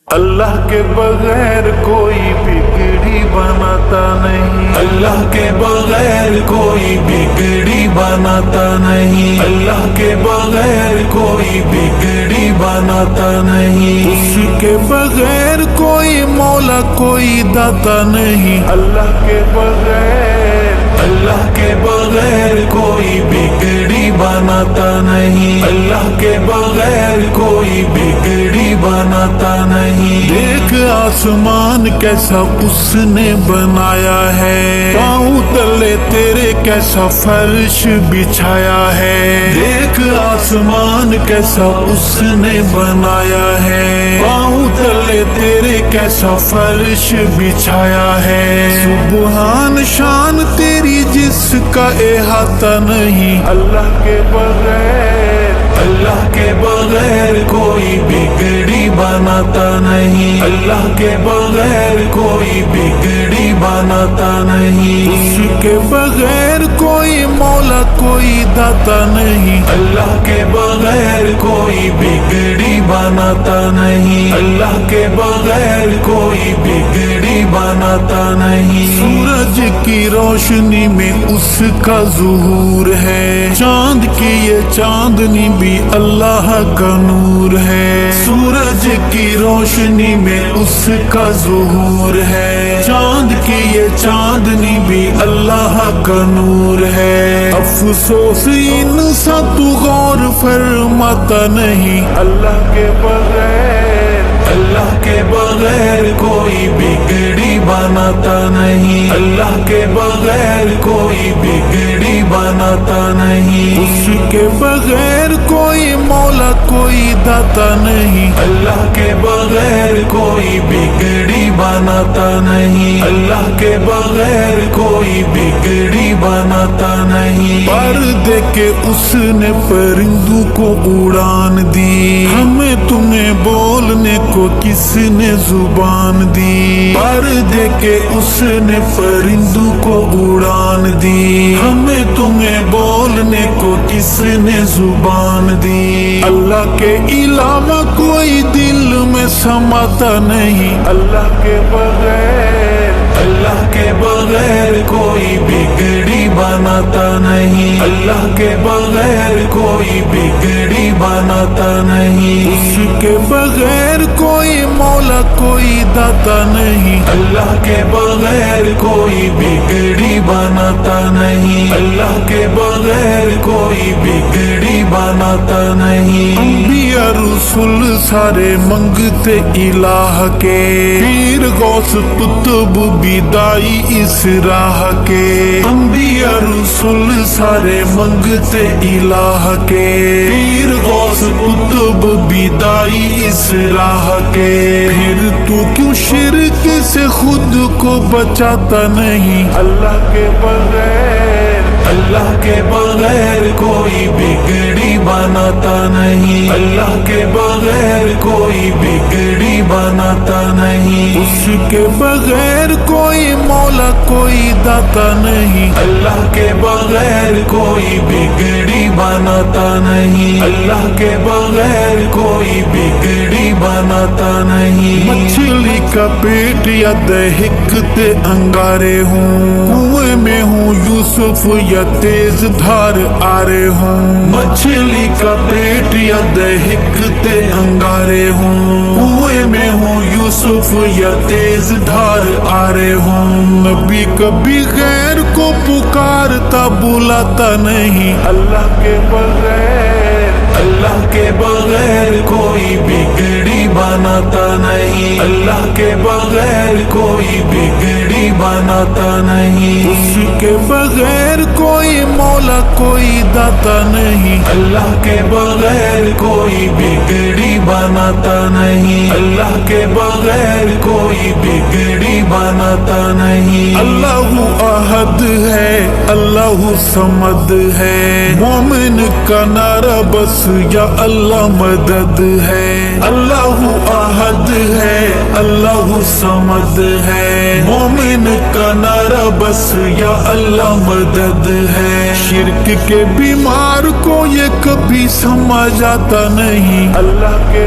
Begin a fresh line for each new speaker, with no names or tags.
اللہ کے بغیر کوئی بگڑی بناتا نہیں،
اللہ کے بغیر کوئی بگڑی بناتا نہیں، اللہ کے بغیر کوئی بگڑی بناتا نہیں،
اس کے بغیر کوئی مولا کوئی داتا نہیں، اللہ کے بغیر
اللہ کے بغیر کوئی بگڑی بناتا نہیں، اللہ کے بغیر کوئی بگڑی بناتا نہیں۔
دیکھ آسمان کیسا اس نے بنایا ہے، پاؤں تلے تیرے کیسا فرش بچھایا ہے، دیکھ آسمان کیسا اس نے بنایا ہے، پاؤں تلے تیرے کیسا فرش بچھایا ہے، سبحان شان تیری جس کا احاطہ نہیں، اللہ کے بغیر
اللہ کے بغیر کوئی بگڑی بناتا نہیں، اللہ کے بغیر کوئی بگڑی بناتا نہیں،
اس کے بغیر کوئی مولا کوئی داتا نہیں،
اللہ کے بغیر کوئی بگڑی بناتا نہیں، اللہ کے بغیر کوئی بگڑی بناتا نہیں۔
سورج کی روشنی میں اس کا ظہور ہے، چاند کی یہ چاندنی بھی اللہ کا نور ہے، سورج کی روشنی میں اس کا ظہور ہے، چاند کی یہ چاندنی بھی اللہ کا نور ہے، افسوس انسان تو غور فرماتا نہیں، اللہ کے بغیر
اللہ کے بغیر کوئی بگڑی بناتا نہیں، اللہ کے بغیر کوئی بگڑی بناتا نہیں،
اس کے بغیر کوئی مولا کوئی داتا نہیں،
اللہ کے بغیر کوئی بگڑی بناتا نہیں، اللہ کے بغیر کوئی بگڑی بناتا نہیں۔
پر دے کے اس نے پرندوں کو اڑان دی، ہمیں تمہیں بولنے کو کس نے زبان دی، پر دے کے اس نے پرندوں کو اڑان دی، ہمیں تمہیں بولنے کو کس نے زبان دی، اللہ کے علاوہ کوئی دل میں سماتا نہیں، اللہ کے بغیر
اللہ کے بغیر کوئی بگڑی بناتا نہیں، اللہ کے بغیر کوئی بگڑی بناتا نہیں،
اس کے بغیر کوئی مولا کوئی داتا نہیں،
اللہ کے بغیر کوئی بگڑی بناتا نہیں، اللہ کے بغیر کوئی بگڑی بناتا نہیں۔
انبیاء رسول سارے منگتے الہ کے، پیر غوث قطب بھی دائی اس راہ کے، انبیاء رسول سارے منگتے الہ کے، پیر غوث قطب بھی دائی اس راہ کے، پھر تو کیوں شرک سے خود کو بچاتا نہیں، اللہ کے بغیر
اللہ کے بغیر کوئی بگڑی بناتا نہیں، اللہ کے بغیر کوئی بگڑی بناتا نہیں،
اس کے بغیر کوئی مولا کوئی داتا نہیں،
اللہ کے بغیر کوئی بگڑی بناتا نہیں، اللہ کے بغیر کوئی بگڑی بناتا نہیں۔
مچھلی کا پیٹ یا دہکتے انگارے ہوں، کنویں میں ہوں یوسف یا تیز دھار آرے ہوں، مچھلی کا پیٹ یا دہکتے انگارے ہوں، کنویں میں ہوں یوسف یا تیز دھار آرے ہوں، نبی کبھی غیر کو پکارتا بلاتا نہیں، اللہ کے بغیر
اللہ کے بغیر کوئی بگڑی بناتا نہیں، اللہ کے بغیر کوئی بگڑی بناتا نہیں،
اس کے بغیر کوئی مولا کوئی داتا نہیں،
اللہ کے بغیر کوئی بگڑی بناتا نہیں، اللہ کے بغیر کوئی بگڑی بناتا نہیں۔
اللہ احد ہے، اللہ صمد ہے، مومن کا نعرہ بس یا اللہ مدد ہے، اللہ احد ہے، اللہ صمد ہے، مومن کا نعرہ بس یا اللہ مدد ہے، شرک کے بیمار کو یہ کبھی سمجھ آتا نہیں، اللہ کے